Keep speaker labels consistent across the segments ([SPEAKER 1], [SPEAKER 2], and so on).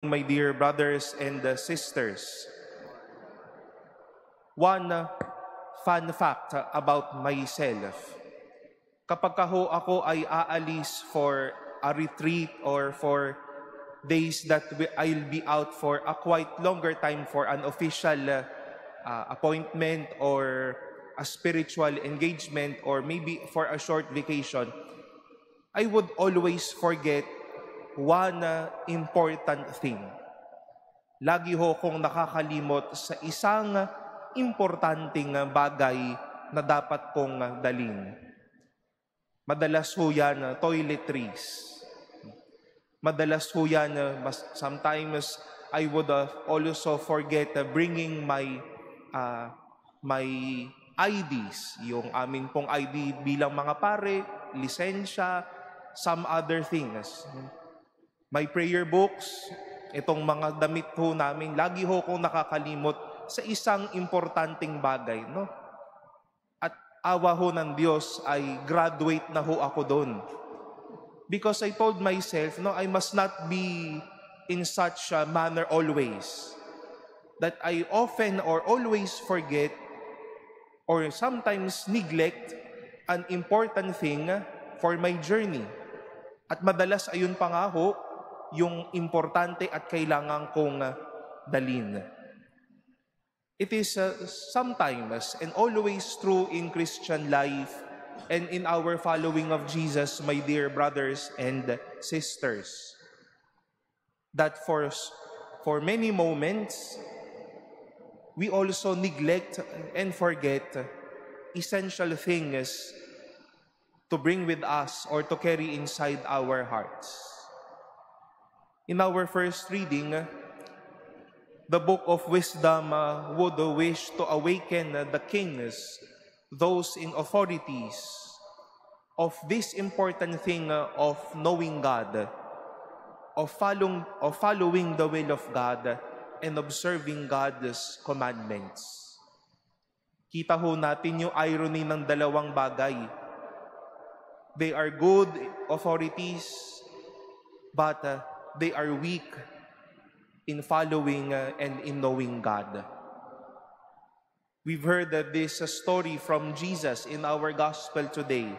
[SPEAKER 1] My dear brothers and sisters. One fun fact about myself. Kapag ako ay aalis for a retreat or for days that I'll be out for a quite longer time for an official appointment or a spiritual engagement or maybe for a short vacation, I would always forget one important thing. Lagi ho kong nakakalimot sa isang importanteng bagay na dapat kong dalhin. Madalas ho yan toiletries. Madalas ho yan, sometimes I would also forget bringing my IDs, yung amin pong ID bilang mga pare, lisensya, some other things. My prayer books, itong mga damit ho namin, lagi ho kong nakakalimot sa isang importanteng bagay, no? At awa ho ng Diyos ay graduate na ho ako doon. Because I told myself, no, I must not be in such a manner always. That I often or always forget or sometimes neglect an important thing for my journey. At madalas ayun pa nga ho, yung importante at kailangan kong dalhin. It is sometimes and always true in Christian life and in our following of Jesus, my dear brothers and sisters, that for many moments, we also neglect and forget essential things to bring with us or to carry inside our hearts. In our first reading, the book of wisdom would wish to awaken the kings, those in authorities, of this important thing of knowing God, of following the will of God, and observing God's commandments. Kita ho natin yung irony ng dalawang bagay. They are good authorities, but they are weak in following and in knowing God. We've heard this story from Jesus in our gospel today.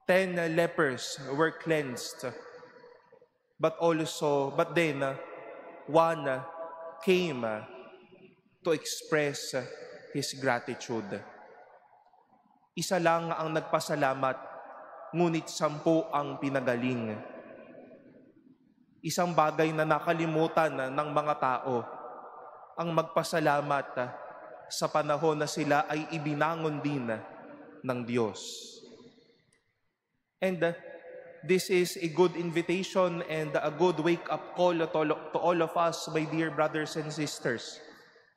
[SPEAKER 1] 10 lepers were cleansed, but then one came to express his gratitude. Isa lang ang nagpasalamat, ngunit 10 ang pinagaling. Isang bagay na nakalimutan ng mga tao, ang magpasalamat sa panahon na sila ay ibinangon din ng Diyos. And this is a good invitation and a good wake-up call to all of us, my dear brothers and sisters,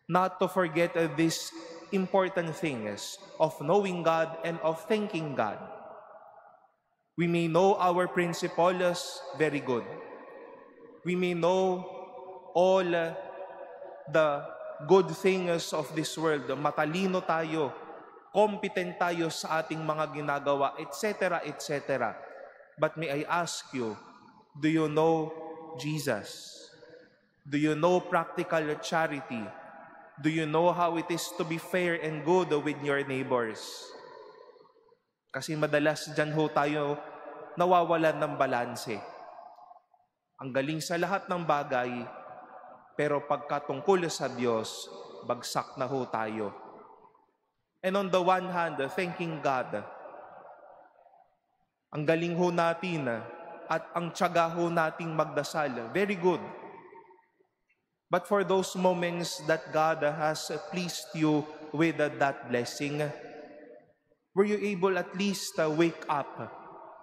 [SPEAKER 1] not to forget these important things of knowing God and of thanking God. We may know our principles very good. We may know all the good things of this world. Matalino tayo, competent tayo sa ating mga ginagawa, etc., etc. But may I ask you, do you know Jesus? Do you know practical charity? Do you know how it is to be fair and good with your neighbors? Kasi madalas dyan ho tayo nawawalan ng balanse. Ang galing sa lahat ng bagay, pero pagkatungkol sa Diyos, bagsak na ho tayo. And on the one hand, thanking God, ang galing ho natin at ang tiyaga ho nating magdasal, very good. But for those moments that God has pleased you with that blessing, were you able at least wake up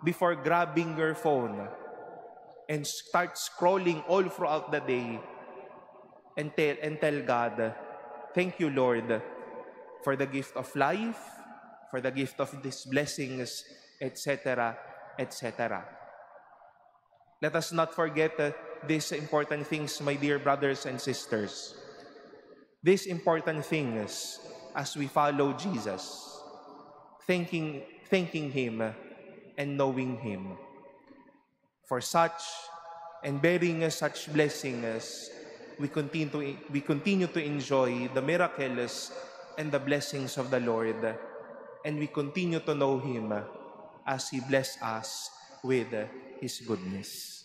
[SPEAKER 1] before grabbing your phone and start scrolling all throughout the day and tell God, thank you, Lord, for the gift of life, for the gift of these blessings, etc., etc. Let us not forget these important things, my dear brothers and sisters. These important things as we follow Jesus, thanking Him and knowing Him. For such And bearing such blessings, we continue to enjoy the miracles and the blessings of the Lord. And we continue to know Him as He bless us with His goodness.